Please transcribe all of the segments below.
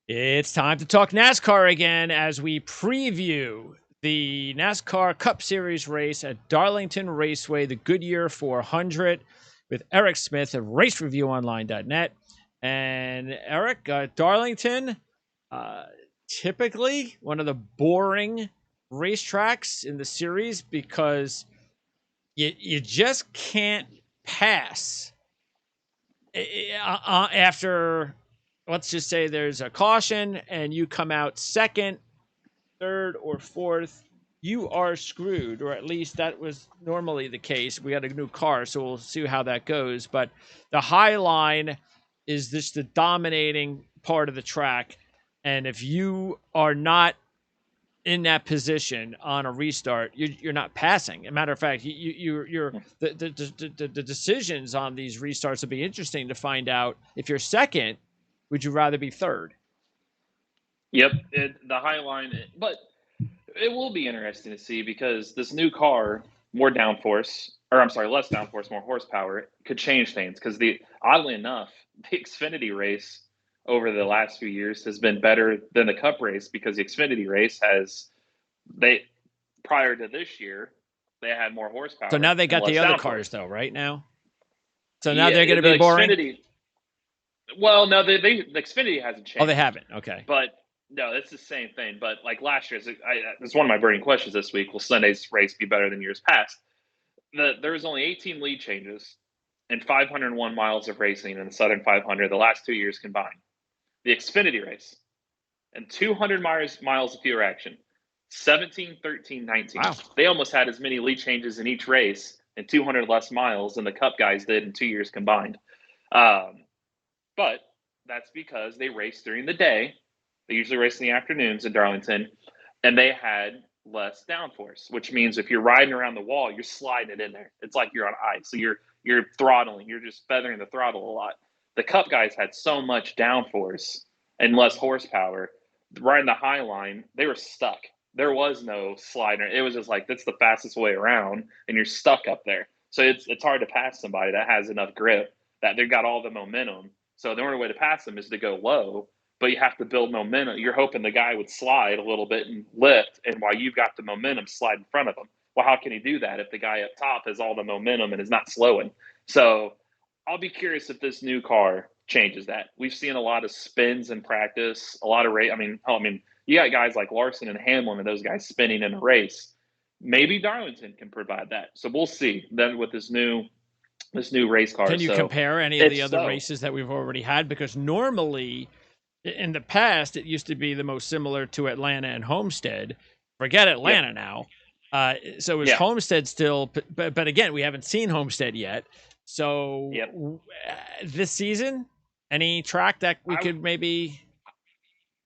It's time to talk NASCAR again as we preview the NASCAR Cup Series race at Darlington Raceway, the Goodyear 400, with Eric Smith of RaceReviewOnline.net. And Eric, Darlington, typically one of the boring racetracks in the series because you just can't pass after, let's just say there's a caution and you come out second, third, or fourth, you are screwed, or at least that was normally the case. We got a new car, so we'll see how that goes. But the high line is just the dominating part of the track. And if you are not in that position on a restart, you're not passing. As a matter of fact, the decisions on these restarts will be interesting to find out. If you're second, would you rather be third? Yep, the high line, but it will be interesting to see because this new car, less downforce, more horsepower, could change things. Because oddly enough, the Xfinity race over the last few years has been better than the Cup race because the Xfinity race prior to this year, they had more horsepower. So now they got the other cars though, right now? So now they're going to be boring? Xfinity, well, no, the Xfinity hasn't changed. Oh, they haven't? Okay. But no, it's the same thing. But like last year, it's one of my burning questions this week. Will Sunday's race be better than years past? There was only 18 lead changes and 501 miles of racing in the Southern 500 the last 2 years combined. The Xfinity race and 200 miles of fewer action, 17, 13, 19. Wow. They almost had as many lead changes in each race and 200 less miles than the Cup guys did in 2 years combined. But that's because they raced during the day. They usually race in the afternoons in Darlington, and they had less downforce, which means if you're riding around the wall, you're sliding it in there. It's like you're on ice. So you're throttling. You're just feathering the throttle a lot. The Cup guys had so much downforce and less horsepower. Riding the high line, they were stuck. There was no slider. It was just like, that's the fastest way around, and you're stuck up there. So it's hard to pass somebody that has enough grip, that they've got all the momentum. So the only way to pass them is to go low, but you have to build momentum. You're hoping the guy would slide a little bit and lift, and while you've got the momentum, slide in front of him. Well, how can he do that if the guy up top has all the momentum and is not slowing? So I'll be curious if this new car changes that. We've seen a lot of spins in practice, a lot of race. I mean, you got guys like Larson and Hamlin and those guys spinning in a race. Maybe Darlington can provide that. So we'll see then with this new race car. Can you compare any of the other races that we've already had? Because normally in the past, it used to be the most similar to Atlanta and Homestead. Forget Atlanta now. So is Homestead still, but again, we haven't seen Homestead yet. So this season, any track that we could maybe...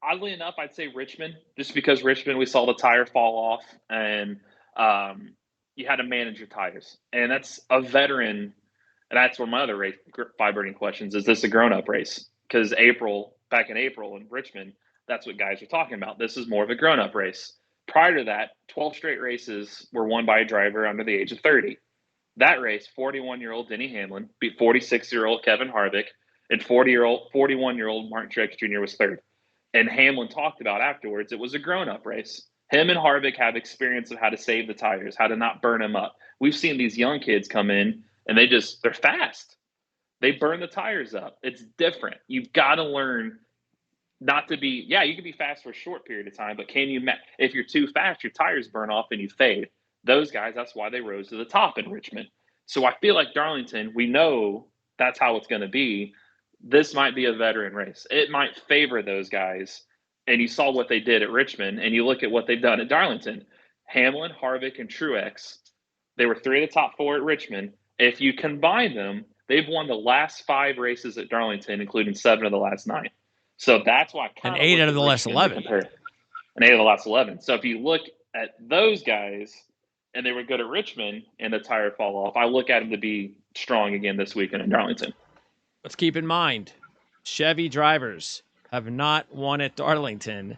Oddly enough, I'd say Richmond, just because Richmond, we saw the tire fall off and you had to manage your tires. And that's a veteran. And that's one of my other five burning questions. Is this a grown-up race? Because back in April in Richmond, that's what guys are talking about. This is more of a grown-up race. Prior to that, 12 straight races were won by a driver under the age of 30. That race, 41-year-old Denny Hamlin beat 46-year-old Kevin Harvick, and 41-year-old Martin Truex Jr. was third. And Hamlin talked about afterwards, it was a grown-up race. Him and Harvick have experience of how to save the tires, how to not burn them up. We've seen these young kids come in, and they're fast. They burn the tires up. It's different. You've got to learn not to be, you can be fast for a short period of time, but if you're too fast, your tires burn off and you fade. Those guys, that's why they rose to the top in Richmond. So I feel like Darlington, we know that's how it's going to be. This might be a veteran race. It might favor those guys. And you saw what they did at Richmond, and you look at what they've done at Darlington. Hamlin, Harvick, and Truex, they were 3 of the top 4 at Richmond. If you combine them, they've won the last 5 races at Darlington, including 7 of the last 9. So that's why. And 8 out of the last 11. And 8 of the last 11. So if you look at those guys, and they were good at Richmond, and the tire fall off, I look at them to be strong again this weekend in Darlington. Let's keep in mind, Chevy drivers have not won at Darlington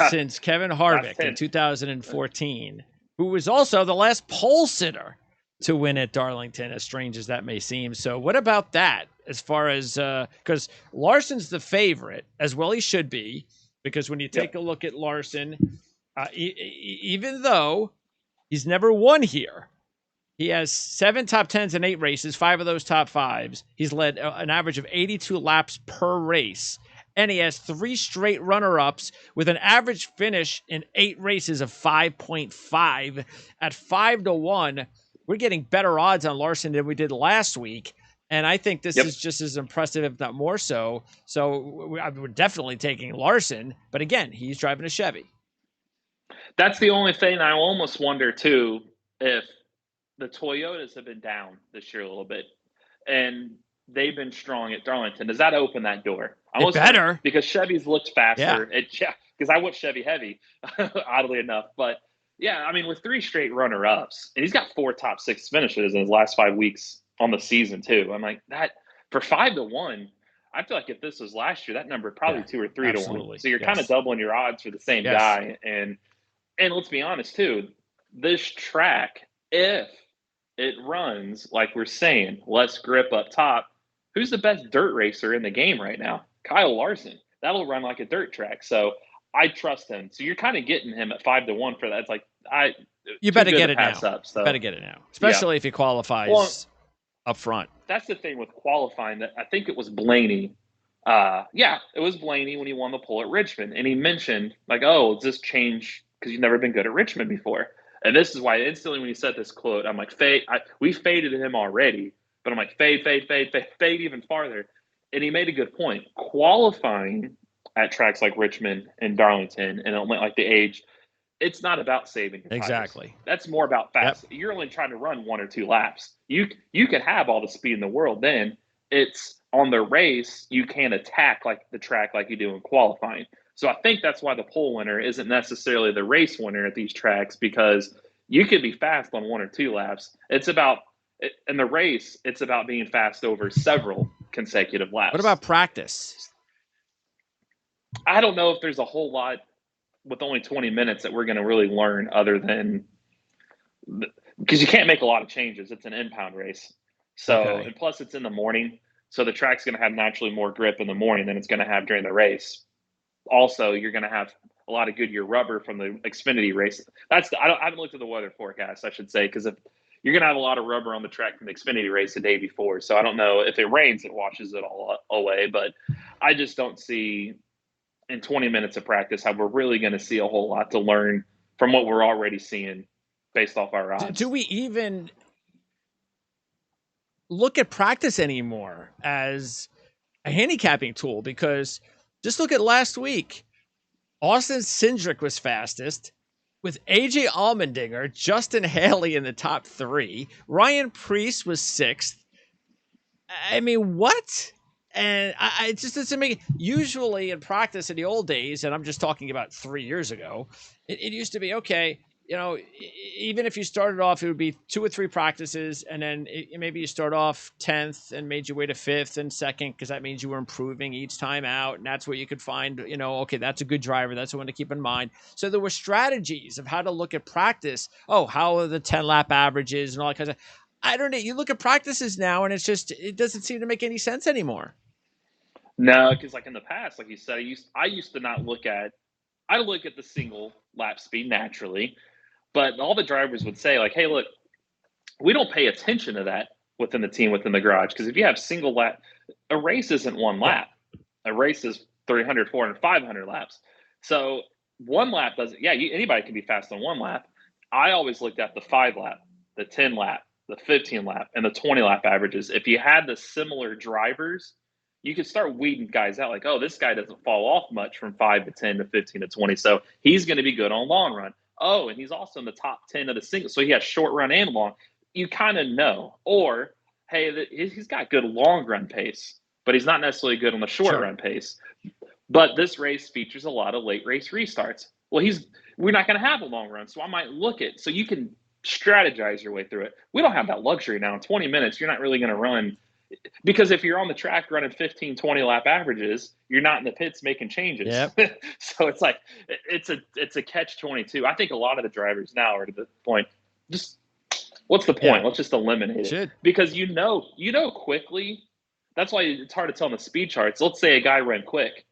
since Kevin Harvick in 2014, who was also the last pole sitter to win at Darlington, as strange as that may seem. So what about that? as far as because Larson's the favorite, as well he should be, because when you take a look at Larson, even though he's never won here, he has 7 top 10s in 8 races, 5 of those top 5s. He's led an average of 82 laps per race. And he has 3 straight runner-ups with an average finish in 8 races of 5.5. At 5-1, we're getting better odds on Larson than we did last week. And I think this is just as impressive, if not more so. So we're definitely taking Larson. But again, he's driving a Chevy. That's the only thing I almost wonder, too, if the Toyotas have been down this year a little bit. And they've been strong at Darlington. Does that open that door? It better. Because Chevy's looked faster. Because I went Chevy heavy, oddly enough. But, yeah, I mean, with 3 straight runner-ups, and he's got 4 top 6 finishes in his last 5 weeks on the season, too. I'm like, that for 5-1, I feel like if this was last year, that number probably 2 or 3 to 1. So you're kind of doubling your odds for the same guy. And let's be honest, too, this track, if it runs like we're saying, less grip up top, who's the best dirt racer in the game right now? Kyle Larson. That'll run like a dirt track. So I trust him. So you're kind of getting him at 5-1 for that. It's like you better get it now. So. Better get it now, especially if he qualifies up front. That's the thing with qualifying. That I think it was Blaney. It was Blaney when he won the pole at Richmond, and he mentioned like, "Oh, does this change because you've never been good at Richmond before?" And this is why instantly when he said this quote, I'm like, we faded him already, but I'm like, fade even farther. And he made a good point. Qualifying at tracks like Richmond and Darlington and like the age, it's not about saving your tires. Exactly. That's more about fast. Yep. You're only trying to run 1 or 2 laps. You can have all the speed in the world. Then it's on the race, you can't attack like the track like you do in qualifying. So I think that's why the pole winner isn't necessarily the race winner at these tracks, because you could be fast on 1 or 2 laps. It's about, in the race, it's about being fast over several consecutive laps. What about practice? I don't know if there's a whole lot with only 20 minutes that we're going to really learn, other than because you can't make a lot of changes. It's an impound race. So, and plus it's in the morning. So the track's going to have naturally more grip in the morning than it's going to have during the race. Also, you're going to have a lot of Goodyear rubber from the Xfinity race. I haven't looked at the weather forecast, I should say, because if you're going to have a lot of rubber on the track from the Xfinity race the day before. So I don't know if it rains, it washes it all away. But I just don't see in 20 minutes of practice how we're really going to see a whole lot to learn from what we're already seeing based off our odds. Do we even look at practice anymore as a handicapping tool? Because just look at last week. Austin Cindric was fastest, with AJ Allmendinger, Justin Haley in the top 3. Ryan Preece was 6th. I mean, what? And it just doesn't make it. Usually in practice in the old days, and I'm just talking about 3 years ago, it used to be, okay, you know, even if you started off, it would be 2 or 3 practices, and then maybe you start off 10th and made your way to 5th and 2nd, because that means you were improving each time out, and that's where you could find, you know, okay, that's a good driver, that's the one to keep in mind. So there were strategies of how to look at practice. Oh, how are the 10-lap averages and all that kind of stuff. I don't know. You look at practices now, and it doesn't seem to make any sense anymore. No, because like in the past, like you said, I used to not look at. I look at the single lap speed naturally. But all the drivers would say, like, hey, look, we don't pay attention to that within the team, within the garage. Because if you have single lap, a race isn't 1 lap. A race is 300, 400, 500 laps. So 1 lap doesn't, anybody can be fast on 1 lap. I always looked at the 5 lap, the 10 lap, the 15 lap, and the 20 lap averages. If you had the similar drivers, you could start weeding guys out. Like, oh, this guy doesn't fall off much from 5 to 10 to 15 to 20. So he's going to be good on long run. Oh, and he's also in the top 10 of the single. So he has short run and long. You kind of know. Or, hey, he's got good long run pace, but he's not necessarily good on the short run pace. But this race features a lot of late race restarts. Well, we're not going to have a long run, so I might look at. So you can strategize your way through it. We don't have that luxury now. In 20 minutes, you're not really going to run. Because if you're on the track running 15, 20 lap averages, you're not in the pits making changes. Yep. So it's like, it's a catch-22. I think a lot of the drivers now are to the point, just what's the point? Let's just eliminate it. Because you know quickly That's why it's hard to tell in the speed charts. Let's say a guy ran quick,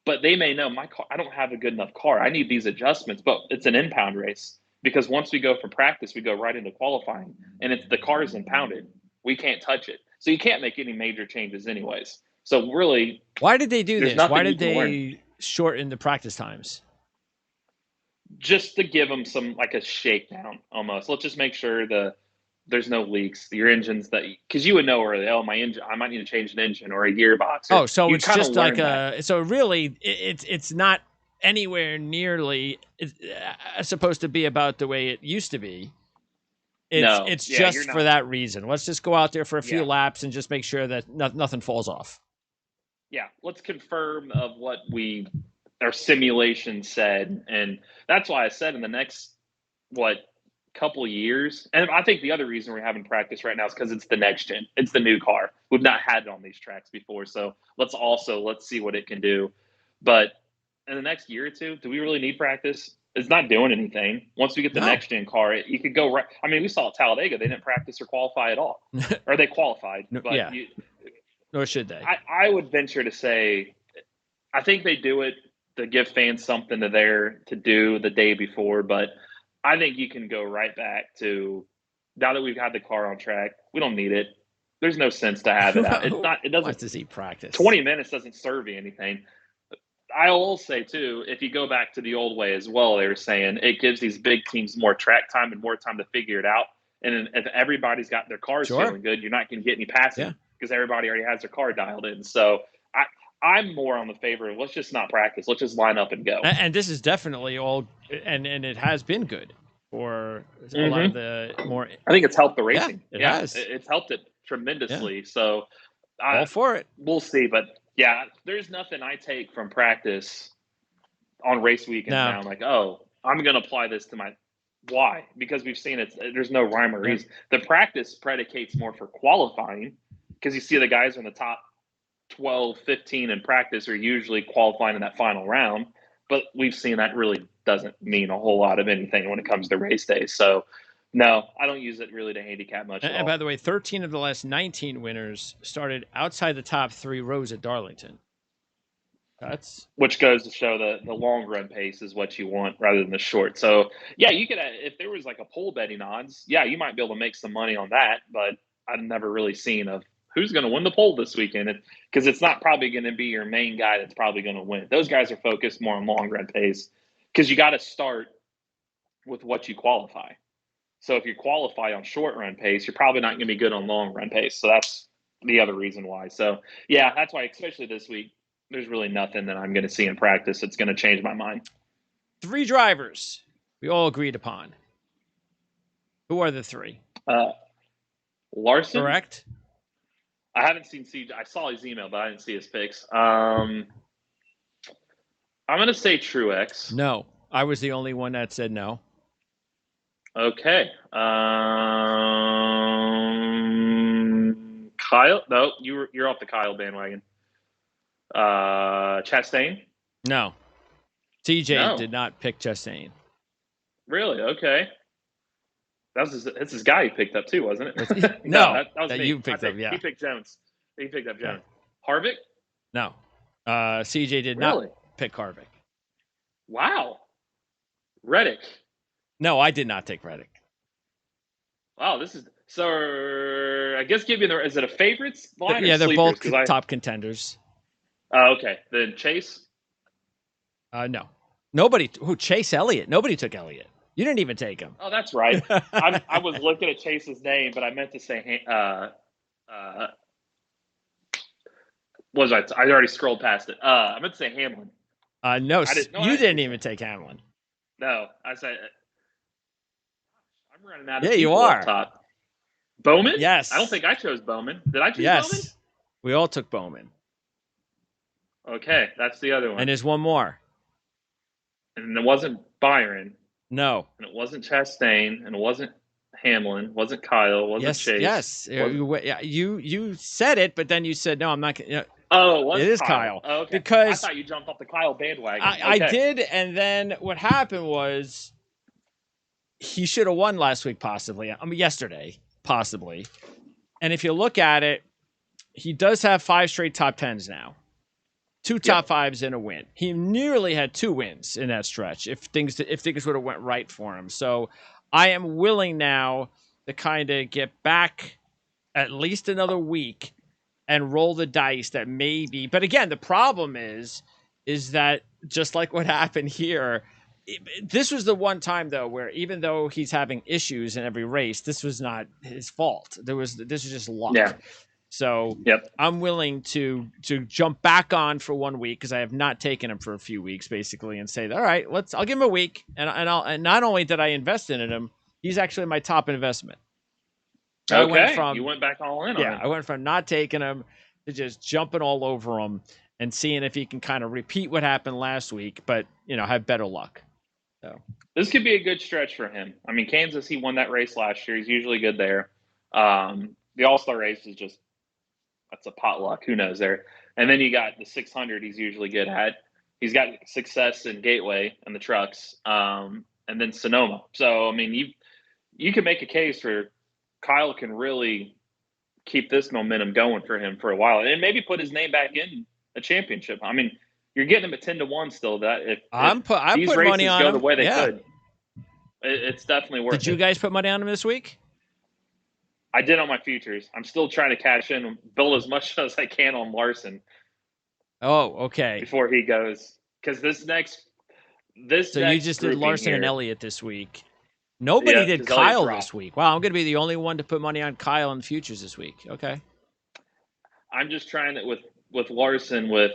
but they may know my car. I don't have a good enough car. I need these adjustments. But it's an impound race because once we go from practice, we go right into qualifying, and it's the car is impounded. We can't touch it, so you can't make any major changes, anyways. So really, why did they do this? Why did they learn. shorten the practice times? Just to give them some like a shakedown almost. Let's just make sure there's no leaks. Your engine's because you would know early. Oh, my engine. I might need to change an engine or a gearbox. Oh, so it's just like so really, it's not anywhere nearly supposed to be about the way it used to be. It's just for that reason. Let's just go out there for a few laps and just make sure that nothing falls off. Yeah, let's confirm of what our simulation said, and that's why I said in the next couple of years. And I think the other reason we're having practice right now is because it's the next gen. It's the new car. We've not had it on these tracks before, so let's see what it can do. But in the next year or two, do we really need practice? It's not doing anything. Once we get the next gen car, you could go right. I mean, we saw at Talladega, they didn't practice or qualify at all, or they qualified. But yeah. Nor should they. I would venture to say, I think they do it to give fans something to do the day before. But I think you can go right back to now that we've had the car on track. We don't need it. There's no sense to have it out. It's not. It doesn't. To see practice. 20 minutes doesn't serve you anything. I will say, too, if you go back to the old way as well, they were saying it gives these big teams more track time and more time to figure it out. And if everybody's got their cars feeling good, you're not going to get any passing because everybody already has their car dialed in. So I'm more on the favor of let's just not practice. Let's just line up and go. And this is definitely all – and it has been good for a lot of the more – I think it's helped the racing. It has. It's helped it tremendously. Yeah. So all for it. We'll see, but – yeah, there's nothing I take from practice on race weekend now. Like, oh, I'm going to apply this to my – why? Because we've seen it. There's no rhyme or reason. The practice predicates more for qualifying because you see the guys in the top 12, 15 in practice are usually qualifying in that final round. But we've seen that really doesn't mean a whole lot of anything when it comes to race day. So, no, I don't use it really to handicap much at all. And by the way, 13 of the last 19 winners started outside the top 3 rows at Darlington. Which goes to show the long run pace is what you want rather than the short. So, yeah, you could if there was like a pole betting odds, you might be able to make some money on that. But I've never really seen of who's going to win the pole this weekend because it's not probably going to be your main guy that's probably going to win. Those guys are focused more on long run pace because you got to start with what you qualify. So if you qualify on short run pace, you're probably not going to be good on long run pace. So that's the other reason why. So, yeah, that's why, especially this week, there's really nothing that I'm going to see in practice that's going to change my mind. 3 drivers we all agreed upon. Who are the 3? Larson. Correct. I haven't seen CJ. I saw his email, but I didn't see his picks. I'm going to say Truex. No. I was the only one that said no. Okay. Kyle? No, you're off the Kyle bandwagon. Chastain? No. CJ did not pick Chastain. Really? Okay. That's his guy he picked up too, wasn't it? No, that was me. You picked up. Yeah, he picked Jones. He picked up Jones. Yeah. Harvick? No. CJ did not pick Harvick. Wow. Reddick? No, I did not take Reddick. Wow, this is so. I guess is it a favorites line? Yeah, they're both top contenders. Okay, then Chase. No, nobody. Chase Elliott? Nobody took Elliott. You didn't even take him. Oh, that's right. I was looking at Chase's name, but I meant to say was I already scrolled past it. I meant to say Hamlin. No, you didn't even take Hamlin. No, I said. I'm running out of people. Yeah, you are. Up top. Bowman? Yes. I don't think I chose Bowman. Did I choose Bowman? Yes. We all took Bowman. Okay, that's the other one. And there's one more. And it wasn't Byron. No. And it wasn't Chastain. And it wasn't Hamlin. Wasn't Kyle. Wasn't Chase. Yes. You said it, but then you said, no, I'm not going to. Oh, it is Kyle. Oh, okay. Because I thought you jumped off the Kyle bandwagon. I did, and then what happened was he should have won last week, possibly. I mean, yesterday, possibly. And if you look at it, he does have 5 straight top 10s now. 2 top 5s and a win. He nearly had 2 wins in that stretch if things would have went right for him. So I am willing now to kind of get back at least another week and roll the dice that maybe. But again, the problem is that just like what happened here, this was the one time though where even though he's having issues in every race, this was not his fault. This was just luck. Yeah. So I'm willing to jump back on for 1 week because I have not taken him for a few weeks basically, and say, all right, I'll give him a week, and not only did I invest in him, he's actually my top investment. Okay, you went back all in on him. I went from not taking him to just jumping all over him and seeing if he can kind of repeat what happened last week, but have better luck. So this could be a good stretch for him. I mean, Kansas, he won that race last year. He's usually good there. The All-Star race is just, that's a potluck. Who knows there? And then you got the 600 he's usually good at. He's got success in Gateway and the trucks, and then Sonoma. So, I mean, you can make a case for Kyle can really keep this momentum going for him for a while, and maybe put his name back in a championship. I mean, you're getting him at 10-1 still. That if these races money on go him. The way they could, it's definitely worth it. Did you guys put money on him this week? I did on my futures. I'm still trying to cash in and build as much as I can on Larson. Oh, okay. Before he goes, because this next. So you just did Larson and Elliott this week. Nobody did Kyle this week. Wow, I'm going to be the only one to put money on Kyle in the futures this week. Okay. I'm just trying it with Larson with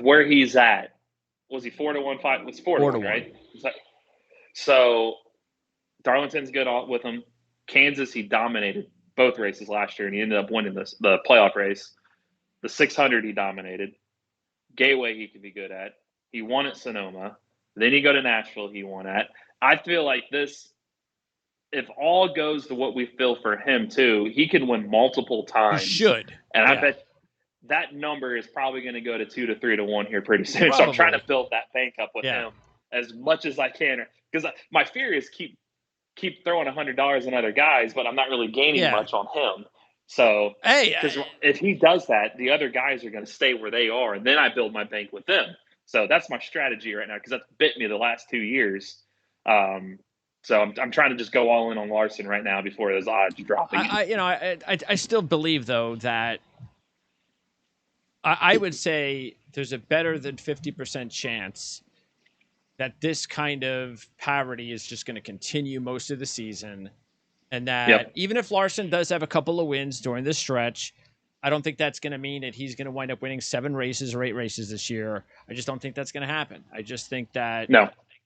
where he's at. Was he 4-1? 5 was 4-1, right? So Darlington's good with him. Kansas, he dominated both races last year, and he ended up winning the playoff race. The 600 he dominated. Gateway he could be good at. He won at Sonoma. Then you go to Nashville, he won at. I feel like this, if all goes to what we feel for him too, he can win multiple times. He should. And I bet that number is probably going to go to 2 to 3 to 1 here pretty soon. Probably. So I'm trying to build that bank up with him as much as I can. Because my fear is keep throwing $100 on other guys, but I'm not really gaining much on him. So because if he does that, the other guys are going to stay where they are, and then I build my bank with them. So that's my strategy right now, because that's bit me the last 2 years. So I'm trying to just go all in on Larson right now before those odds drop again. I still believe though that I would say there's a better than 50% chance that this kind of parity is just going to continue most of the season, and that even if Larson does have a couple of wins during this stretch, I don't think that's going to mean that he's going to wind up winning 7 races or 8 races this year. I just don't think that's going to happen. I just think that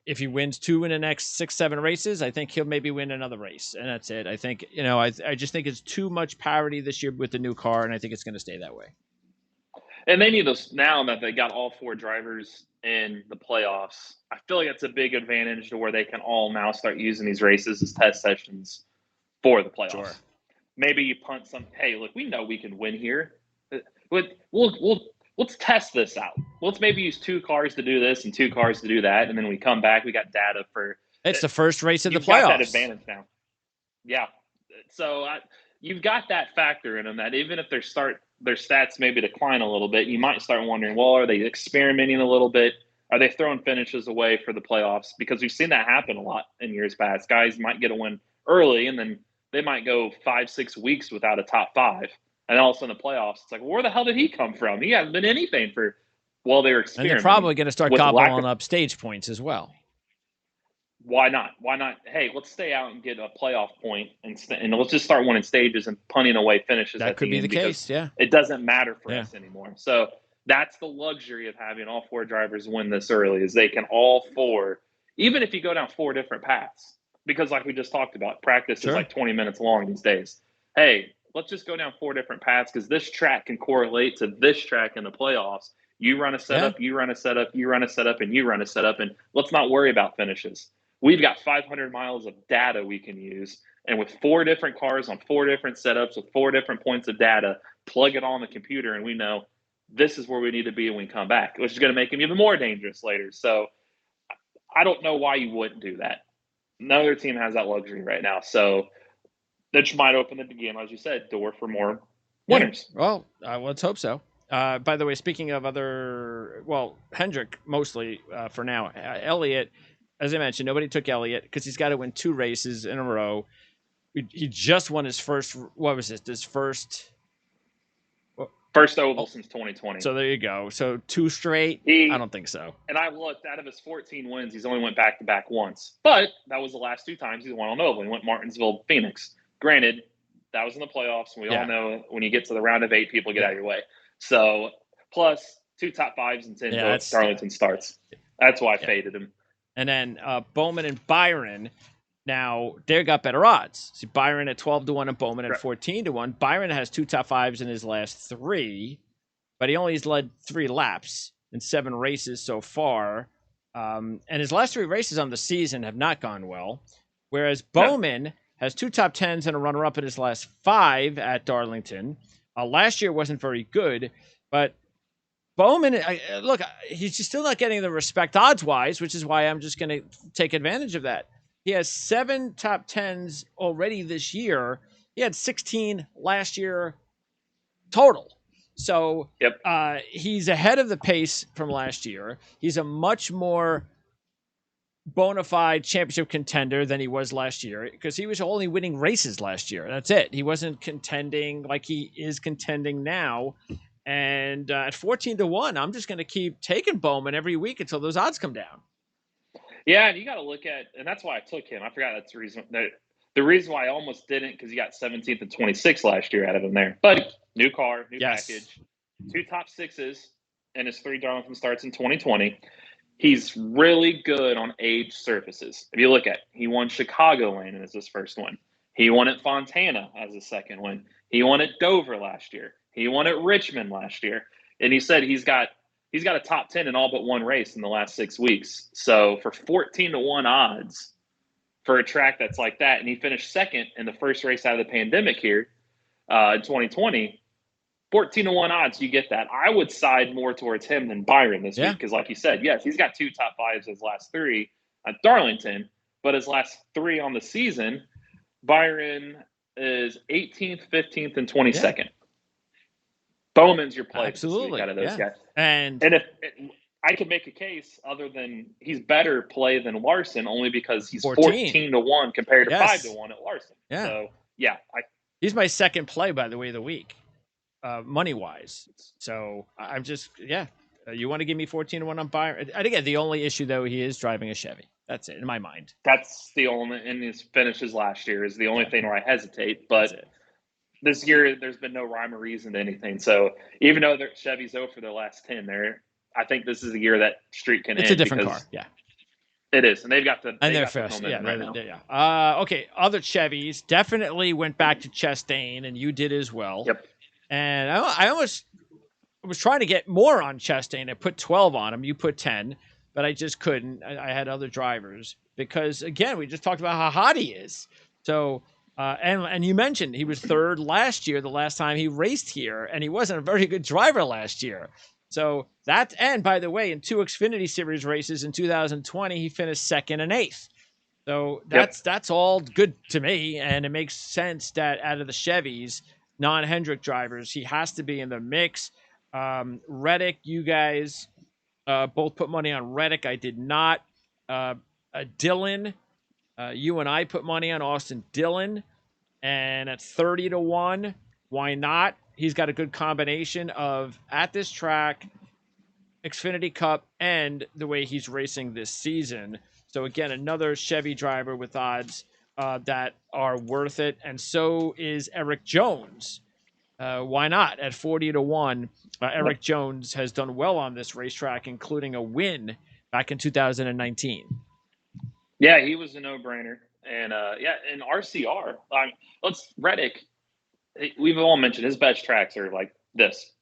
if he wins 2 in the next 6-7 races, I think he'll maybe win another race, and that's it. I think, I just think it's too much parity this year with the new car, and I think it's going to stay that way. And they need those now that they got all 4 drivers in the playoffs. I feel like it's a big advantage to where they can all now start using these races as test sessions for the playoffs. Sure. Maybe you punt some. Hey, look, we know we can win here. Let's test this out. Let's maybe use 2 cars to do this and 2 cars to do that, and then we come back. We got data for. It's the first race of the playoffs. You've got that advantage now. Yeah, so you've got that factor in them that even if their stats maybe decline a little bit, you might start wondering, well, are they experimenting a little bit? Are they throwing finishes away for the playoffs? Because we've seen that happen a lot in years past. Guys might get a win early, and then they might go 5-6 weeks without a top 5. And all of a sudden the playoffs, it's like, well, where the hell did he come from? He hasn't been anything they were experimenting. And they're probably going to start gobbling up stage points as well. Why not? Hey, let's stay out and get a playoff point, and let's just start winning stages and punting away finishes. That could be the case, yeah. It doesn't matter for us anymore. So that's the luxury of having all 4 drivers win this early, is they can all 4, even if you go down 4 different paths. Because like we just talked about, practice is like 20 minutes long these days. Hey, let's just go down 4 different paths, because this track can correlate to this track in the playoffs. You run a setup, you run a setup, you run a setup, and you run a setup, and let's not worry about finishes. We've got 500 miles of data we can use, and with 4 different cars on 4 different setups with 4 different points of data, plug it all in the computer, and we know this is where we need to be when we come back, which is going to make him even more dangerous later. So I don't know why you wouldn't do that. No other team has that luxury right now. So that might open the game, as you said, door for more winners. Yeah. Well, let's hope so. By the way, speaking of Hendrick mostly for now. Elliott, as I mentioned, nobody took Elliott because he's got to win 2 races in a row. He just won his first. What was it? His first oval since 2020. So there you go. So 2 straight? I don't think so. And I looked, out of his 14 wins, he's only went back-to-back once. But that was the last 2 times he's won on oval. He went Martinsville, Phoenix. Granted, that was in the playoffs. We all know when you get to the round of 8, people get out of your way. So, plus 2 top 5s and 10 Darlington starts. That's why I faded him. And then Bowman and Byron. Now, they got better odds. See, Byron at 12-1 and Bowman at 14-1. Byron has 2 top 5s in his last 3, but he only has led 3 laps in 7 races so far. And his last 3 races on the season have not gone well, whereas Bowman has 2 top 10s and a runner-up in his last 5 at Darlington. Last year wasn't very good, but Bowman, look, he's just still not getting the respect odds-wise, which is why I'm just going to take advantage of that. He has 7 top 10s already this year. He had 16 last year total. So he's ahead of the pace from last year. He's a much more bona fide championship contender than he was last year because he was only winning races last year. That's it. He wasn't contending like he is contending now. And at 14-1, I'm just going to keep taking Bowman every week until those odds come down. Yeah, and you got to look at, and that's why I took him. I forgot that's the reason. The reason why I almost didn't, because he got 17th and 26th last year out of him there. But new car, new package, 2 top 6s, and his 3 Darlington starts in 2020. He's really good on aged surfaces. If you look at, he won Chicagoland as his first one. He won at Fontana as his second one. He won at Dover last year. He won at Richmond last year. And he said he's got a top 10 in all but 1 race in the last 6 weeks. So for 14-1 odds for a track that's like that, and he finished second in the first race out of the pandemic here in 2020, 14-1 odds, you get that. I would side more towards him than Byron this week because, like you said, yes, he's got 2 top 5s his last 3 at Darlington, but his last 3 on the season, Byron is 18th, 15th, and 22nd. Yeah. Bowman's your play absolutely out of those guys. And if I could make a case other than he's better play than Larson only because he's 14-1 compared to 5-1 at Larson. Yeah. So he's my second play, by the way, of the week, money wise. So I'm just you want to give me 14-1 on Byron? And again, the only issue though, he is driving a Chevy. That's it in my mind. That's the only, and his finishes last year is the only thing where I hesitate, but. This year, there's been no rhyme or reason to anything. So even though Chevy's over for their last 10, I think this is the year that streak can end. It's a different car, it is, and they've got the and they're fast, okay, other Chevys definitely went back to Chastain, and you did as well. Yep. And I was trying to get more on Chastain. I put 12 on him. You put 10, but I just couldn't. I had other drivers because again, we just talked about how hot he is. So. And you mentioned he was 3rd last year, the last time he raced here, and he wasn't a very good driver last year. So and by the way, in 2 Xfinity Series races in 2020, he finished 2nd and 8th. So that's all good to me, and it makes sense that out of the Chevys, non-Hendrick drivers, he has to be in the mix. Reddick, you guys both put money on Reddick. I did not. Dillon. You and I put money on Austin Dillon, and at 30-1, why not? He's got a good combination of at this track, Xfinity Cup, and the way he's racing this season. So again, another Chevy driver with odds that are worth it, and so is Eric Jones. Why not? At 40-1, Eric Jones has done well on this racetrack, including a win back in 2019. Yeah, he was a no-brainer. And, and RCR. Reddick, we've all mentioned his best tracks are like this.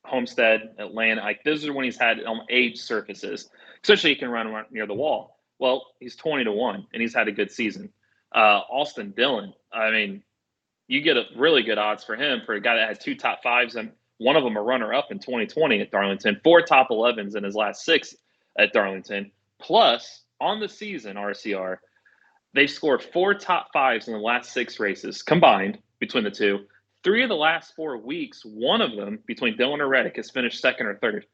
Homestead, Atlanta. Like, those are when he's had aged surfaces. Especially he can run near the wall. Well, he's 20-1, and he's had a good season. Austin Dillon, I mean, you get a really good odds for him for a guy that had 2 top 5s, and one of them a runner-up in 2020 at Darlington, 4 top 11s in his last 6 at Darlington. Plus, on the season, RCR, they've scored 4 top 5s in the last 6 races combined between the two, 3 of the last 4 weeks, one of them between Dillon or Reddick has finished second or third.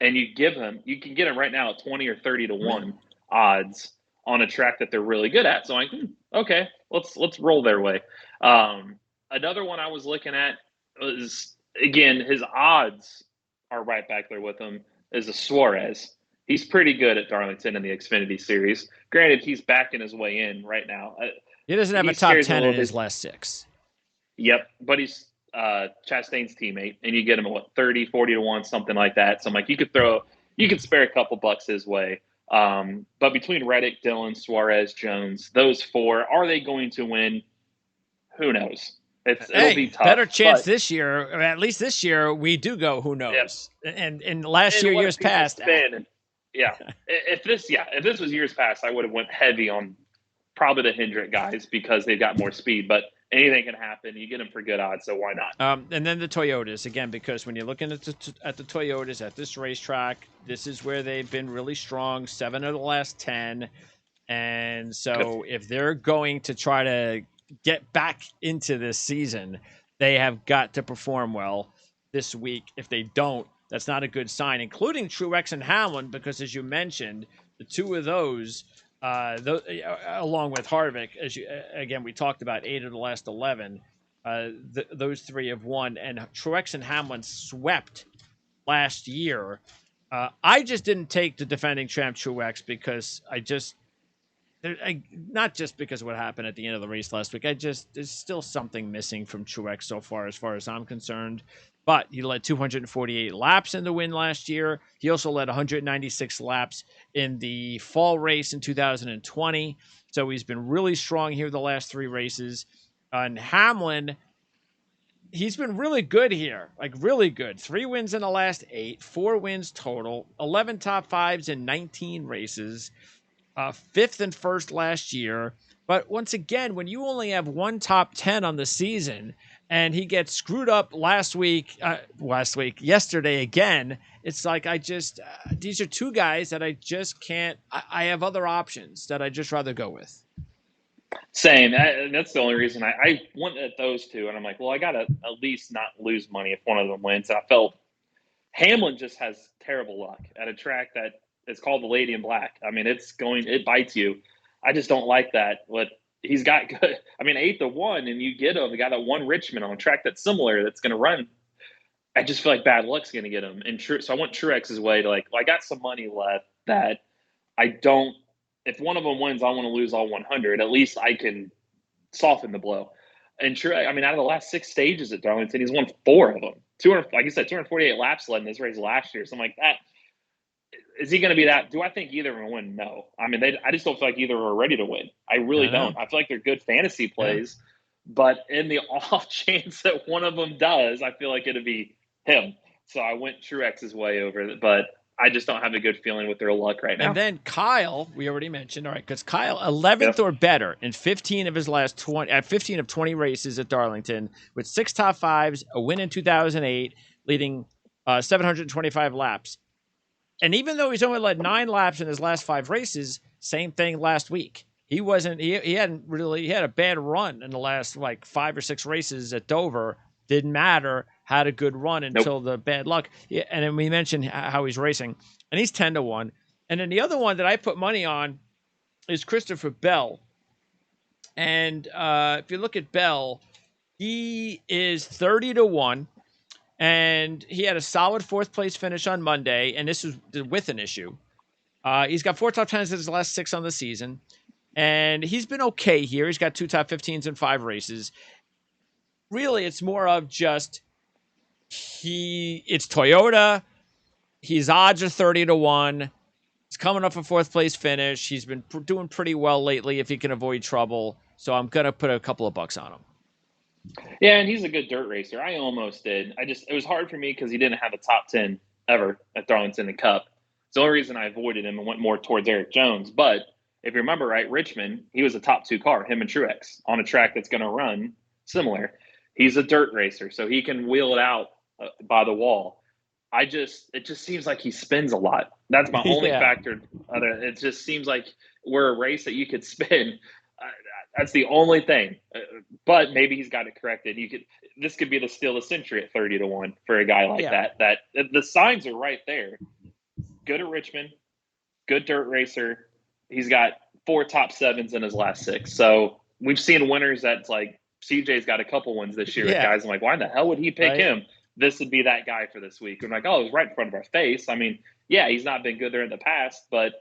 And you can get him right now at 20 or 30 to 1 odds on a track that they're really good at. So I'm like, okay, let's roll their way. Another one I was looking at was, again, his odds are right back there with him, is a Suarez. He's pretty good at Darlington in the Xfinity Series. Granted, he's backing his way in right now. He doesn't have a top 10 in his last 6. Yep, but he's Chastain's teammate, and you get him at 30, 40 to 1, something like that. So I'm like, you could spare a couple bucks his way. But between Reddick, Dillon, Suarez, Jones, those 4, are they going to win? Who knows? It'll be tough. Better chance this year, or at least this year, we do go. Who knows? Yep. And last year, years past. If this was years past, I would have went heavy on probably the Hendrick guys because they've got more speed. But anything can happen. You get them for good odds, so why not? And then the Toyotas, again, because when you're looking at the Toyotas at this racetrack, this is where they've been really strong, 7 of the last 10. And so if they're going to try to get back into this season, they have got to perform well this week. If they don't, that's not a good sign, including Truex and Hamlin, because as you mentioned, the 2 of those, along with Harvick, again, we talked about 8 of the last 11. Those 3 have won, and Truex and Hamlin swept last year. I just didn't take the defending champ Truex because not just because of what happened at the end of the race last week. There's still something missing from Truex so far as I'm concerned. But he led 248 laps in the win last year. He also led 196 laps in the fall race in 2020. So he's been really strong here the last 3 races. And Hamlin, he's been really good here, like really good. 3 wins in the last 8, 4 wins total, 11 top 5s in 19 races, 5th and 1st last year. But once again, when you only have 1 top 10 on the season, and he gets screwed up yesterday again, it's like these are 2 guys that I just can't. I have other options that I'd just rather go with. Same. That's the only reason I went at those 2, and I'm like, well, I got to at least not lose money if one of them wins. And I felt Hamlin just has terrible luck at a track that is called the Lady in Black. I mean, it bites you. I just don't like that. But he's got good. I mean, 8 to 1, and you get him. The guy that won Richmond on a track that's similar, that's going to run. I just feel like bad luck's going to get him. And so I went Truex's way to I got some money left that I don't. If one of them wins, I want to lose all 100. At least I can soften the blow. And Truex, I mean, out of the last 6 stages at Darlington, he's won 4 of them. 200, like you said, 248 laps led in this race last year. Something like that. Is he going to be that? Do I think either of them will win? No. I mean, I just don't feel like either are ready to win. I really don't. I feel like they're good fantasy plays, but in the off chance that one of them does, I feel like it'll be him. So I went Truex's way over it, but I just don't have a good feeling with their luck right now. And then Kyle, we already mentioned, all right, because Kyle, 11th or better in 15 of his last 20, 15 of 20 races at Darlington, with 6 top 5s, a win in 2008, leading 725 laps. And even though he's only led 9 laps in his last 5 races, same thing last week. He had a bad run in the last 5 or 6 races at Dover. Didn't matter, had a good run until the bad luck. Yeah, and then we mentioned how he's racing, and he's 10 to 1. And then the other one that I put money on is Christopher Bell. And if you look at Bell, he is 30 to 1. And he had a solid 4th place finish on Monday, and this was with an issue. He's got 4 top 10s in his last 6 on the season, and he's been okay here. He's got 2 top 15s in 5 races. Really, it's more of just it's Toyota. His odds are 30 to 1. He's coming off a 4th place finish. He's been doing pretty well lately if he can avoid trouble. So I'm going to put a couple of bucks on him. Yeah, and he's a good dirt racer. I almost did. It was hard for me because he didn't have a top 10 ever at Darlington and Cup. It's the only reason I avoided him and went more towards Eric Jones. But if you remember right, Richmond, he was a top 2 car, him and Truex, on a track that's going to run similar. He's a dirt racer, so he can wheel it out by the wall. It just seems like he spins a lot. That's my only factor. It just seems like we're a race that you could spin. That's the only thing. But maybe he's got it corrected. This could be the steal of the century at 30-1 for a guy like that. That the signs are right there. Good at Richmond, good dirt racer. He's got 4 top 7s in his last 6. So we've seen winners that's like CJ's got a couple wins this year with guys. I'm like, why the hell would he pick him? This would be that guy for this week. I'm like, oh, it was right in front of our face. I mean, yeah, he's not been good there in the past, but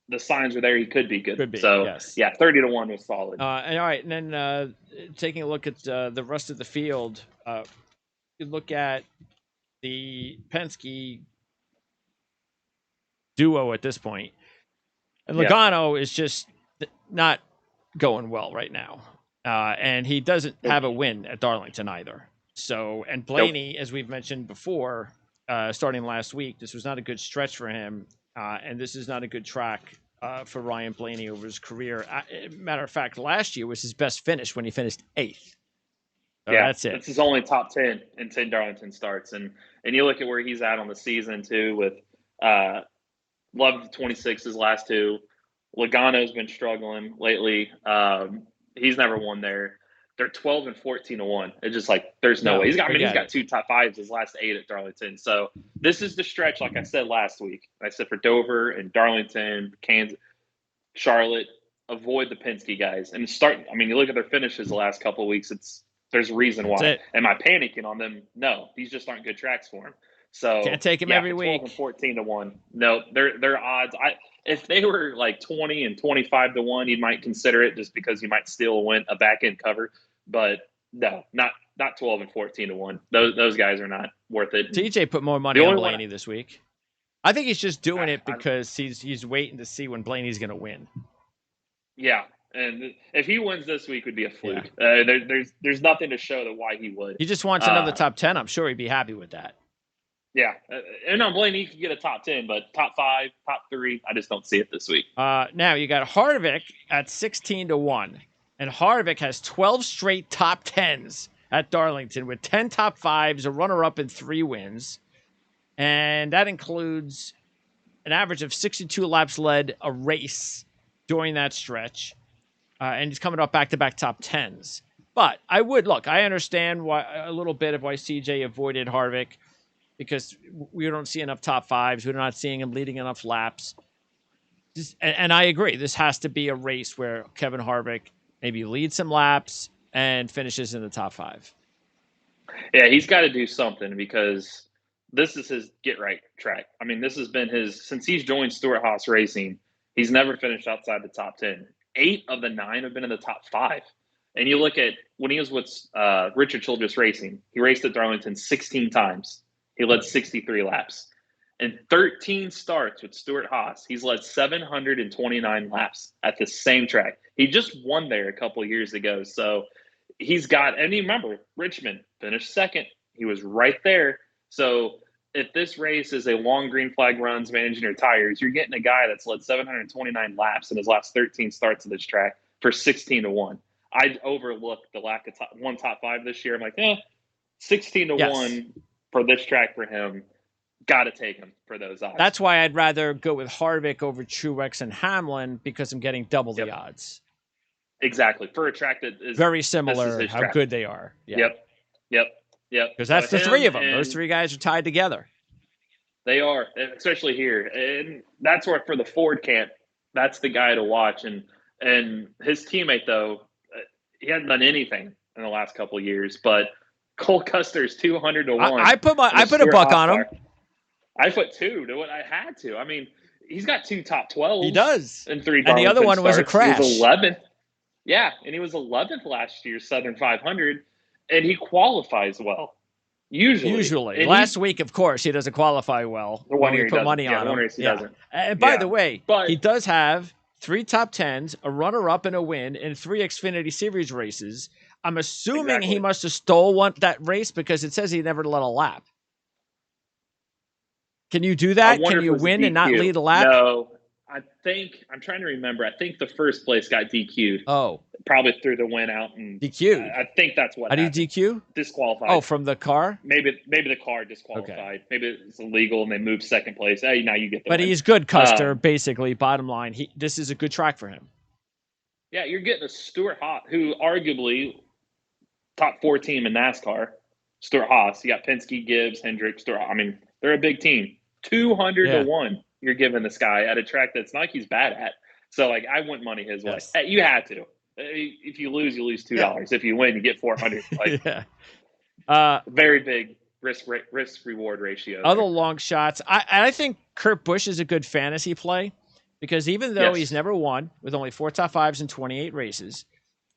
the signs are there. He could be good. Could be, so, yes. yeah, 30-1 was solid. And all right, and then taking a look at the rest of the field, you look at the Penske duo at this point, and Logano is just not going well right now, and he doesn't have a win at Darlington either. So, and Blaney, as we've mentioned before, starting last week, this was not a good stretch for him, and this is not a good track for Ryan Blaney over his career. Matter of fact, last year was his best finish when he finished 8th. So that's it. This is only top 10 in 10 Darlington starts, and you look at where he's at on the season too. With Love 26 his last 2. Logano's been struggling lately. He's never won there. They're 12 and 14-1. It's just like there's no way. He's got 2 top 5s his last 8 at Darlington. So this is the stretch, like I said last week. I said for Dover and Darlington, Kansas, Charlotte, avoid the Penske guys and start. I mean, you look at their finishes the last couple of weeks. There's a reason why. Am I panicking on them? No, these just aren't good tracks for him. So can't take him every week. 12 and 14-1. No, their odds. If they were like 20 and 25-1, you might consider it just because you might still win a back end cover. But no, not 12 and 14-1. Those guys are not worth it. TJ put more money on Blaney this week. I think he's just doing it because he's waiting to see when Blaney's going to win. Yeah, and if he wins this week, it would be a fluke. Yeah. There's nothing to show that why he would. He just wants another top 10. I'm sure he'd be happy with that. Yeah, and on Blaney, he could get a top 10, but top 5, top 3, I just don't see it this week. Now you got Harvick at 16-1, and Harvick has 12 straight top 10s at Darlington with 10 top 5s, a runner-up, and 3 wins, and that includes an average of 62 laps led a race during that stretch, and he's coming up back-to-back top 10s. But I understand why a little bit of why CJ avoided Harvick. Because we don't see enough top 5s. We're not seeing him leading enough laps. And I agree. This has to be a race where Kevin Harvick maybe leads some laps and finishes in the top 5. Yeah, he's got to do something because this is his get-right track. I mean, this has been since he's joined Stewart-Haas Racing, he's never finished outside the top 10. 8 of the 9 have been in the top 5. And you look at when he was with Richard Childress Racing, he raced at Darlington 16 times. He led 63 laps. In 13 starts with Stewart-Haas, he's led 729 laps at the same track. He just won there a couple of years ago. So he's got, and you remember, Richmond finished 2nd. He was right there. So if this race is a long green flag runs, managing your tires, you're getting a guy that's led 729 laps in his last 13 starts of this track for 16-1. I'd overlook the lack of top 5 this year. I'm like, 16-1. For this track for him, got to take him for those odds. That's why I'd rather go with Harvick over Truex and Hamlin because I'm getting double the odds. Exactly. For a track that is very similar how good they are. Yeah. Yep. Because that's the 3 of them. Those 3 guys are tied together. They are, especially here. And that's where for the Ford camp, that's the guy to watch. And his teammate, though, he hasn't done anything in the last couple of years, but Cole Custer's 200-1. I put a buck on him. I put 2 to what I had to. I mean, he's got 2 top 12s. He does. And 3 and the other one was a crash. He was 11th. Yeah, and he was 11th last year's Southern 500, and he qualifies well. Usually. Last week, of course, he doesn't qualify well. The one year we put money on him. One race he doesn't. And by the way, he does have 3 top 10s, a runner-up, and a win in 3 Xfinity Series races. I'm assuming he must have stole that race because it says he never led a lap. Can you do that? Can you win and not lead a lap? No. I'm trying to remember. I think the first place got DQ'd. Oh. Probably threw the win out. And DQ'd? I think that's what happened. DQ? Disqualified. Oh, from the car? Maybe the car disqualified. Okay. Maybe it's illegal and they moved second place. Hey, now you get the win. But he's good, Custer, basically, bottom line. This is a good track for him. Yeah, you're getting a Stuart Haas, who arguably top 4 team in NASCAR. Stuart Haas. You got Penske, Gibbs, Hendrick, Stuart. I mean, they're a big team. 200 to Yeah. 1 you're giving this guy at a track that's not like he's bad at. So, like, I wount money his way. Yes. Hey, you had to. If you lose, you lose $2. Yeah. If you win, you get 400. Like, yeah. Very big risk reward ratio. Other long shots. I think Kurt Busch is a good fantasy play because even though he's never won with only 4 top 5s in 28 races,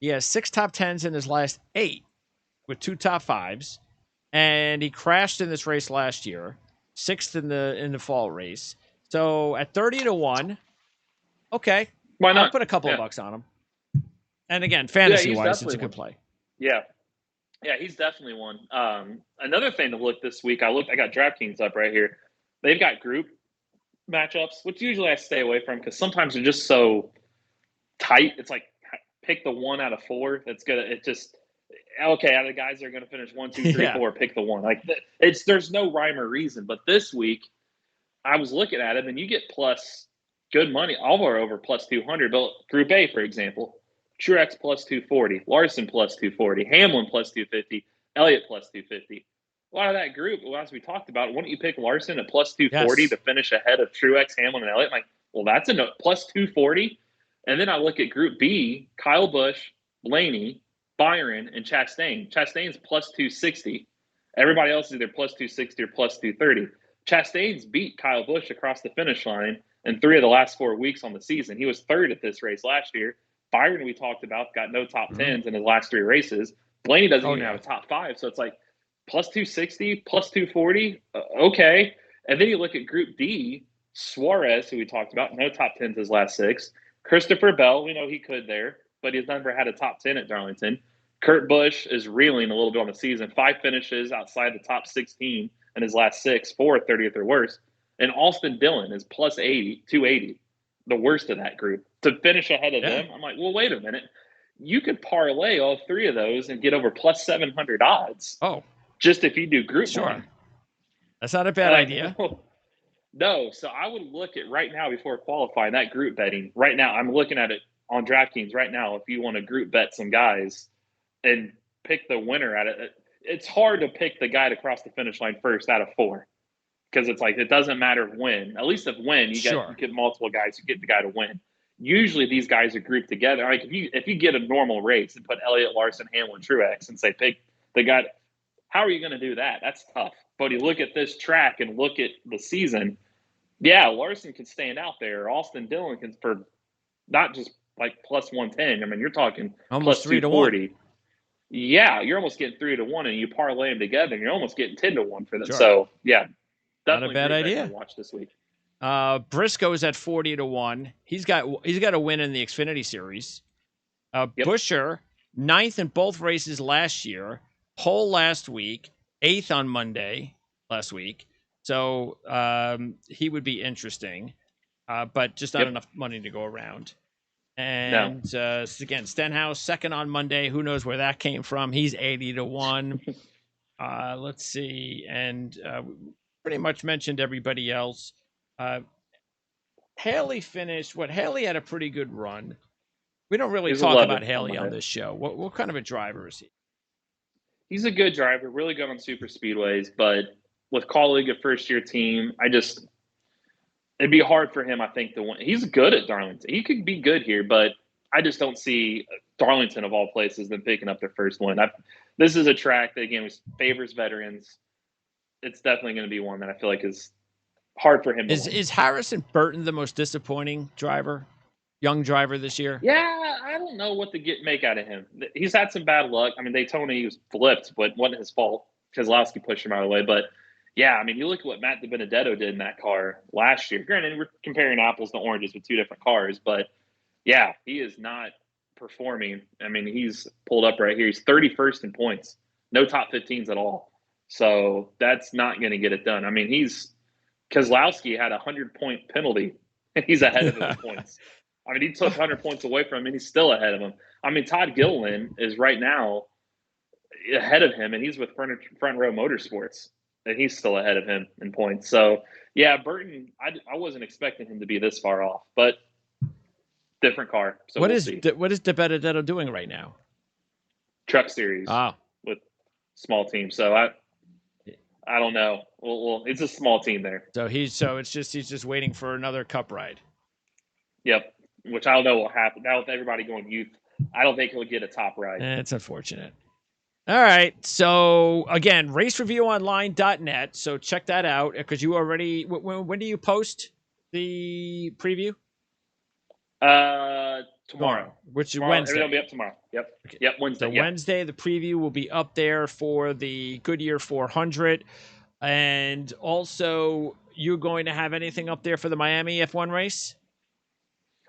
he has 6 top 10s in his last 8 with 2 top 5s, and he crashed in this race last year, 6th in the fall race. So at 30 to 1, okay, why not? I'll put a couple of bucks on him. And again, fantasy wise, it's a good play. Yeah, he's definitely one. Another thing to look this week, I got DraftKings up right here. They've got group matchups, which usually I stay away from because sometimes they're just so tight. It's like pick the 1 out of 4. That's good. It just okay. Out of the guys that are going to finish 1, 2, 3, 4, pick the 1. Like there's no rhyme or reason. But this week, I was looking at it, and you get plus good money, all are over plus 200. But Group A, for example, Truex plus 240, Larson plus 240, Hamlin plus 250, Elliott plus 250. A lot of that group, well, as we talked about, wouldn't you pick Larson at plus 240 to finish ahead of Truex, Hamlin, and Elliott? I'm like, well, that's a plus 240. And then I look at Group B, Kyle Busch, Blaney, Byron, and Chastain. Chastain's plus 260. Everybody else is either plus 260 or plus 230. Chastain's beat Kyle Busch across the finish line in 3 of the last 4 weeks on the season. He was 3rd at this race last year. Byron, we talked about, got no top 10s in his last 3 races. Blaney doesn't even have a top 5. So it's like plus 260, plus 240. Okay. And then you look at Group D, Suarez, who we talked about, no top 10s his last 6. Christopher Bell, we know he could there, but he's never had a top 10 at Darlington. Kurt Busch is reeling a little bit on the season. 5 finishes outside the top 16 in his last 6, 4 30th or worse. And Austin Dillon is plus 280, the worst of that group. To finish ahead of them, I'm like, well, wait a minute. You could parlay all 3 of those and get over plus 700 odds. Oh. Just if you do Group 1. That's not a bad idea. No, so I would look at right now before qualifying, that group betting. Right now, I'm looking at it on DraftKings right now. If you want to group bet some guys and pick the winner at it, it's hard to pick the guy to cross the finish line first out of 4 because it's like it doesn't matter when. At least if win, you get multiple guys, you get the guy to win. Usually these guys are grouped together. Like if you get a normal race and put Elliott, Larson, Hamlin, Truex, and say pick the guy, how are you going to do that? That's tough. But you look at this track and look at the season. Yeah, Larson can stand out there. Austin Dillon can for not just like plus 110. I mean, you're talking almost plus 240. Yeah, you're almost getting 3 to 1, and you parlay them together, and you're almost getting 10 to 1 for them. Sure. So yeah, definitely not a bad idea. To watch this week. Briscoe's at 40 to 1. He's got a win in the Xfinity Series. Buescher, 9th in both races last year. Pole last week, 8th on Monday last week. So he would be interesting, but just not enough money to go around. And again, Stenhouse, 2nd on Monday. Who knows where that came from? He's 80 to 1. Let's see. And pretty much mentioned everybody else. Haley finished. Haley had a pretty good run. We don't really talk about Haley on this show. What kind of a driver is he? He's a good driver, really good on super speedways, but with colleague, a first-year team, it'd be hard for him, I think, to win. He's good at Darlington. He could be good here, but I just don't see Darlington, of all places, them picking up their first win. This is a track that, again, favors veterans. It's definitely going to be one that I feel like is hard for him to win. Is Harrison Burton the most disappointing young driver this year? Yeah, I don't know what to make out of him. He's had some bad luck. I mean, Daytona, he was flipped, but it wasn't his fault. Keselowski pushed him out of the way. But, yeah, I mean, you look at what Matt DiBenedetto did in that car last year. Granted, we're comparing apples to oranges with 2 different cars. But, yeah, he is not performing. I mean, he's pulled up right here. He's 31st in points. No top 15s at all. So that's not going to get it done. I mean, Keselowski had a 100-point penalty, and he's ahead of him in points. I mean, he took 100 points away from him, and he's still ahead of him. I mean, Todd Gilliland is right now ahead of him, and he's with Front Row Motorsports, and he's still ahead of him in points. So, yeah, Burton, I wasn't expecting him to be this far off, but different car. So what we'll is see. what is DiBenedetto doing right now? Truck Series Oh, with small teams. So I don't know. Well, it's a small team there. so he's just waiting for another Cup ride. Yep. Which I don't know what happened now with everybody going youth. I don't think he'll get a top ride. It's unfortunate. All right. So again, racereviewonline.net. So check that out because you already. When do you post the preview? Tomorrow. Which is Tomorrow, Wednesday. Everything will be up tomorrow. Yep. Okay. Yep. Wednesday. So Wednesday, the preview will be up there for the Goodyear 400, and also you're going to have anything up there for the Miami F1 race?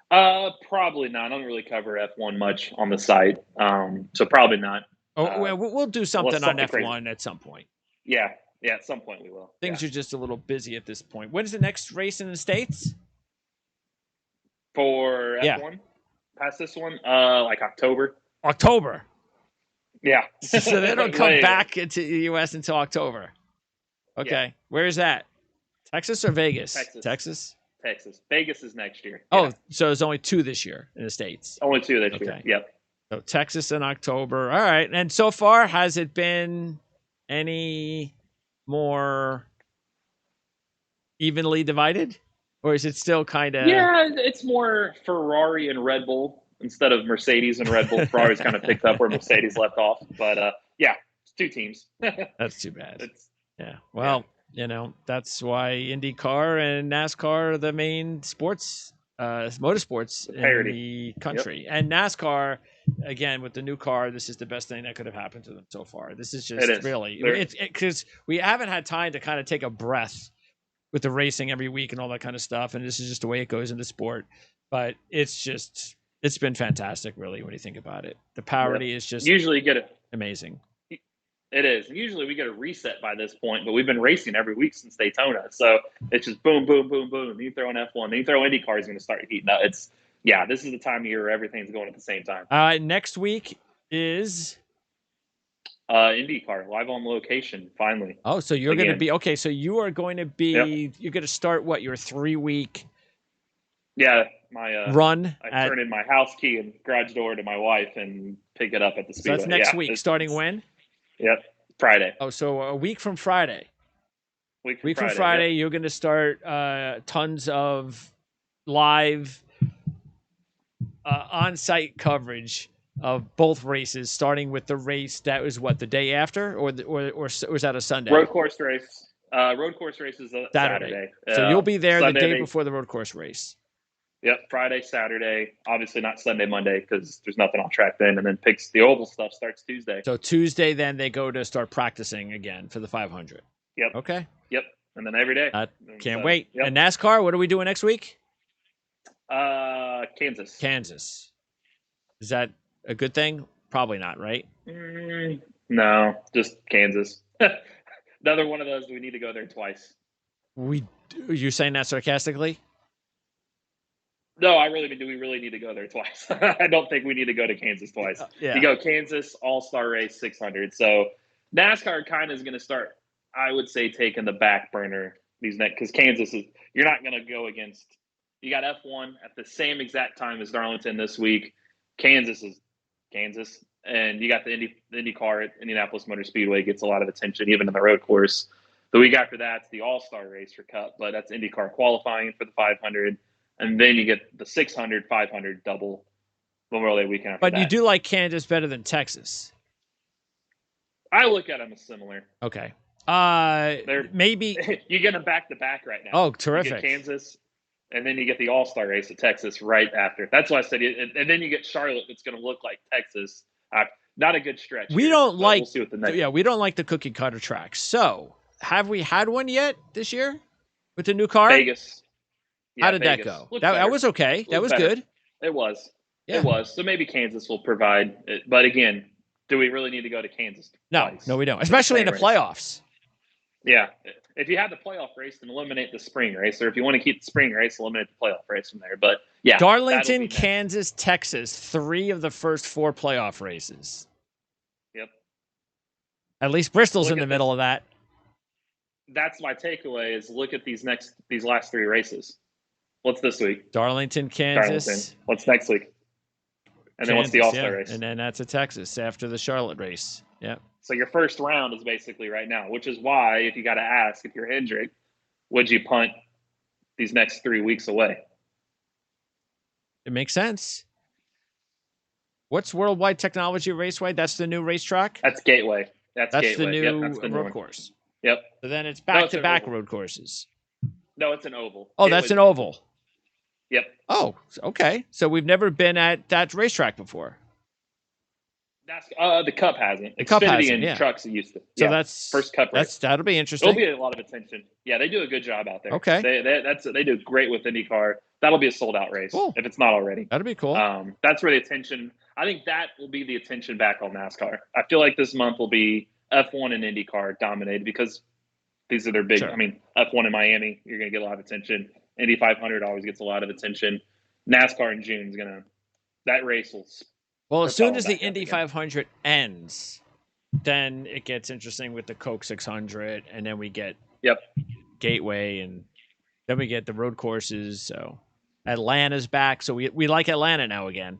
Probably not. I don't really cover F1 much on the site, so probably not. We'll do something on F1 crazy. at some point. Yeah, at some point we will. Things are just a little busy at this point. When's the next race in the States? For F1? Past this one? Like October. October. Yeah. So they don't come back into the U.S. until October. Okay. Yeah. Where is that? Texas or Vegas? Texas. Vegas is next year. Oh, yeah. So there's only 2 this year in the States. Only 2 this year. Yep. So Texas in October. All right. And so far, has it been any more evenly divided? Or is it still kind of... Yeah, it's more Ferrari and Red Bull instead of Mercedes and Red Bull. Ferrari's kind of picked up where Mercedes left off. But, it's 2 teams. That's too bad. Well, that's why IndyCar and NASCAR are the main sports, motorsports in the country. Yep. And NASCAR, again, with the new car, this is the best thing that could have happened to them so far. This is just really... It's because we haven't had time to kind of take a breath with the racing every week and all that kind of stuff. And this is just the way it goes in the sport. But it's been fantastic, really, when you think about it. The Parity is just usually get it amazing. It is. Usually we get a reset by this point, but we've been racing every week since Daytona. So it's just boom, boom, boom, boom. Then you throw an F1, then you throw IndyCar is going to start heating up. This is the time of year where everything's going at the same time. Next week is IndyCar live on location, finally. Oh, so you're going to be okay. So you are going to be. You're going to start your 3-week. Yeah, my run. I turn in my house key and garage door to my wife and pick it up at the speedway. So that's next week. Starting when? Yep, Friday. Oh, so a week from Friday. Week from Friday, you're going to start tons of live on-site coverage of both races, starting with the race that was the day after, or was that a Sunday? Road course race. Road course race is a Saturday. So you'll be there Sunday, the day before the road course race. Yep, Friday, Saturday. Obviously not Sunday, Monday because there's nothing on track then. And then the oval stuff starts Tuesday. So Tuesday, then they go to start practicing again for the 500. Yep. Okay. Yep. And then every day. Can't wait. Yep. And NASCAR, what are we doing next week? Kansas. Kansas. Is that a good thing? Probably not, right? No, just Kansas. Another one of those. We need to go there twice. You're saying that sarcastically? No, I really mean, do we really need to go there twice? I don't think we need to go to Kansas twice. You go Kansas, All-Star Race, 600. So NASCAR kind of is going to start, I would say, taking the back burner these next, because Kansas is, you're not going to go against, you got F1 at the same exact time as Darlington this week. Kansas is Kansas. And you got the IndyCar at Indianapolis Motor Speedway gets a lot of attention, even in the road course. The week after that's the All-Star Race for Cup, but that's IndyCar qualifying for the 500. And then you get the 600, 500 double Memorial Day weekend after But that. you do like Kansas better than Texas. I look at them as similar. Okay. Maybe you get them back to back right now. Oh, terrific! You get Kansas, and then you get the All-Star Race at Texas right after. That's why I said, and then you get Charlotte. That's going to look like Texas. Not a good stretch. We don't like. We'll see what the next. Yeah, we don't like the cookie cutter tracks. So, have we had one yet this year with the new car? Vegas. Yeah, how did that go? That was okay. That was good. It was. Yeah. It was. So maybe Kansas will provide it. But again, do we really need to go to Kansas twice? No, we don't. Especially in the playoffs. Yeah. If you have the playoff race, then eliminate the spring race. Or if you want to keep the spring race, eliminate the playoff race from there. But yeah. Darlington, Kansas, Texas, 3 of the first 4 playoff races. Yep. At least Bristol's in the middle of that. That's my takeaway is look at these last 3 races. What's this week? Darlington, Kansas. Darlington. What's next week? And then what's the All-Star race? And then that's at Texas after the Charlotte race. Yep. So your first round is basically right now, which is why, if you got to ask, if you're Hendrick, would you punt these next 3 weeks away? It makes sense. What's Worldwide Technology Raceway? That's the new racetrack? That's Gateway. That's Gateway. The new that's the road course. Yep. So then it's back-to-back road courses. No, it's an oval. Oh, that's an oval. Yep. Oh, okay. So we've never been at that racetrack before. The Cup hasn't. The Cup hasn't, and yeah. Trucks used to. So yeah. that's first Cup race. That'll be interesting. It'll be a lot of attention. Yeah, they do a good job out there. Okay. They do great with IndyCar. That'll be a sold-out race if it's not already. That'll be cool. That's where the attention. I think that will be the attention back on NASCAR. I feel like this month will be F1 and IndyCar dominated because these are their big. Sure. I mean, F1 in Miami, you're going to get a lot of attention. Indy 500 always gets a lot of attention. NASCAR in June is going to. That race will. Well, as soon as the Indy 500 ends, then it gets interesting with the Coke 600, and then we get Gateway, and then we get the road courses. So Atlanta's back, so we like Atlanta now again.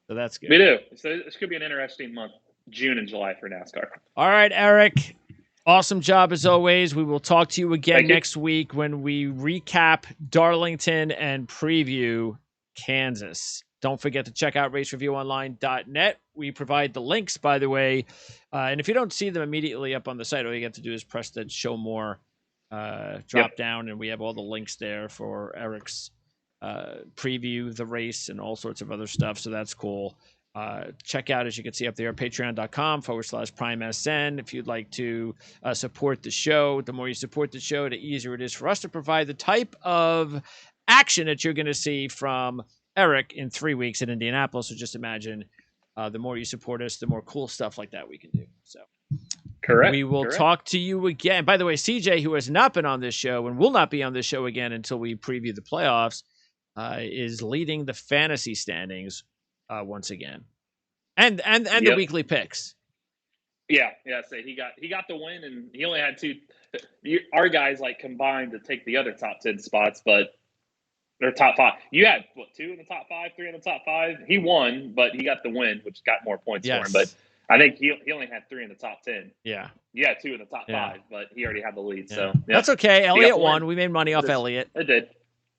So that's good. We do. So this could be an interesting month, June and July for NASCAR. All right, Eric. Awesome job as always. We will talk to you again next week when we recap Darlington and preview Kansas. Don't forget to check out racereviewonline.net. We provide the links, by the way. And if you don't see them immediately up on the site, all you have to do is press the show more drop down, and we have all the links there for Eric's preview, the race, and all sorts of other stuff. So that's cool. Check out, as you can see up there, patreon.com/PrimeSN. If you'd like to support the show, the more you support the show, the easier it is for us to provide the type of action that you're going to see from Eric in 3 weeks in Indianapolis. So just imagine the more you support us, the more cool stuff like that we can do. So correct. We will talk to you again. By the way, CJ, who has not been on this show and will not be on this show again until we preview the playoffs, is leading the fantasy standings once again, and the weekly picks. Yeah. So he got the win, and he only had two. Our guys combined to take the other top 10 spots, but. Or top 5. You had, 2 in the top 5, 3 in the top 5? He won, but he got the win, which got more points for him. But I think he only had 3 in the top 10. Yeah. You had 2 in the top 5, but he already had the lead. Yeah. So that's okay. Elliott won. We made money off Elliott. It did.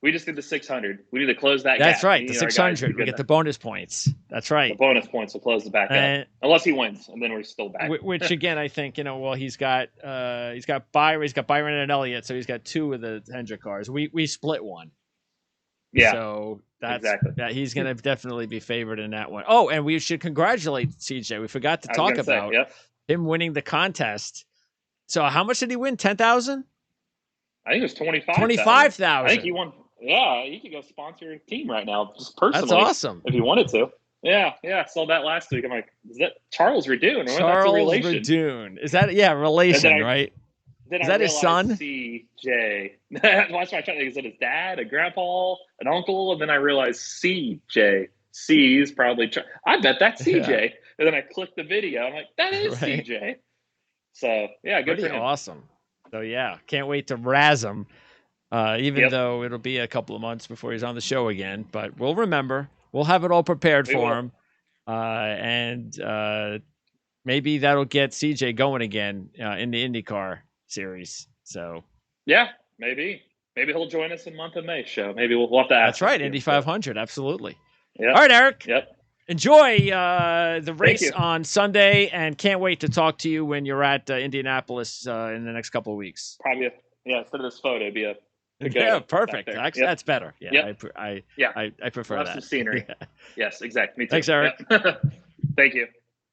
We just did the 600. We need to close that gap. That's right. The 600. We get the bonus points. That's right. The bonus points will close the back up. Unless he wins, and then we're still back. Which again, I think, he's got Byron and Elliott, so he's got 2 of the Hendrick cars. We split one. Yeah. So that's he's going to definitely be favored in that one. Oh, and we should congratulate CJ. We forgot to talk about him winning the contest. So how much did he win? 10,000? I think it was 25,000. 25,000. I think he won. Yeah, he could go sponsor a team right now, just personally. That's awesome. If he wanted to. Yeah. I saw that last week. I'm like, is that Charles Radune? Charles Radune. Is that relation, right? Is that his son? CJ. That's why I tried to think, is it his dad, a grandpa, an uncle? And then I realized CJ. C is probably I bet that's CJ. Yeah. And then I clicked the video. I'm like, that is CJ. So, yeah, good for him. Awesome. So, can't wait to razz him, even though it'll be a couple of months before he's on the show again. But we'll remember. We'll have it all prepared for him. And maybe that'll get CJ going again in the IndyCar series. So maybe he'll join us in month of May show. Maybe we'll have to ask. That's right, Indy 500, absolutely. Yep. All right, Eric. Yep. Enjoy the race on Sunday, and can't wait to talk to you when you're at Indianapolis in the next couple of weeks. Probably, instead of this photo, it'd be a perfect. Actually, that's better. Yeah, I prefer we'll that. Some scenery. Yes, exactly. Me too. Thanks, Eric. Thank you.